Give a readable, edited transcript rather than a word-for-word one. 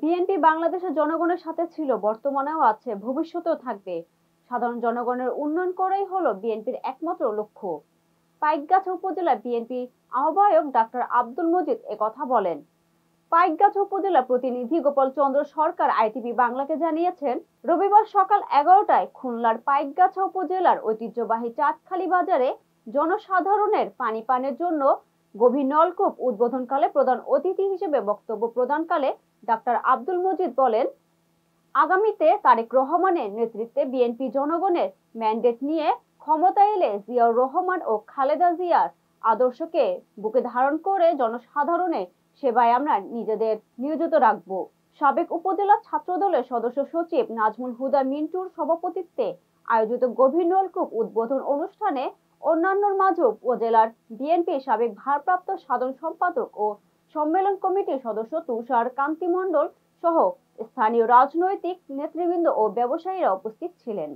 BNP বাংলাদেশের জনগণের সাথে ছিল, বর্তমানেও আছে, ভবিষ্যতেও থাকবে। সাধারণ জনগণের উন্নয়ন করাই হলো বিএনপির একমাত্র লক্ষ্য। পাইকগাছা উপজেলা বিএনপি আহ্বায়ক ডাক্তার আব্দুল মজিদ একথা বলেন। পাইকগাছা উপজেলা প্রতিনিধি গোপাল চন্দ্র সরকার আইটিভি বাংলাকে জানিয়েছেন, রবিবার সকাল 11টায় খুলনার পাইকগাছা উপজেলার ঐতিহ্যবাহী চাঁদখালী বাজারে জনসাধারণের পানি পানের জন্য গভীর নলকূপ উদ্বোধনকালে প্রধান অতিথি হিসেবে বক্তব্য প্রদানকালে ডাক্তার আব্দুল মজিদ বলেন, আগামীতে তারেক রহমানের নেতৃত্বে বিএনপি জনগণের ম্যান্ডেট নিয়ে ক্ষমতায় এলে জিয়াউর রহমান ও খালেদা জিয়ার আদর্শকে বুকে ধারণ করে জনসাধারণের সেবায় আমরা নিজেদের নিয়োজিত রাখব। সাবেক উপজেলা ছাত্রদলের সদস্য সচিব নাজমুল হুদা মিন্টুর সভাপতিত্বে আয়োজিত গভীর নলকূপ উদ্বোধন অনুষ্ঠানে অন্যান্যর মাঝে উপজেলার বিএনপির সাবেক ভারপ্রাপ্ত সাধারণ সম্পাদক ও সম্মেলন কমিটির সদস্য তুষার কান্তি মণ্ডল সহ স্থানীয় রাজনৈতিক নেতৃবৃন্দ ও ব্যবসায়ীরা উপস্থিত ছিলেন।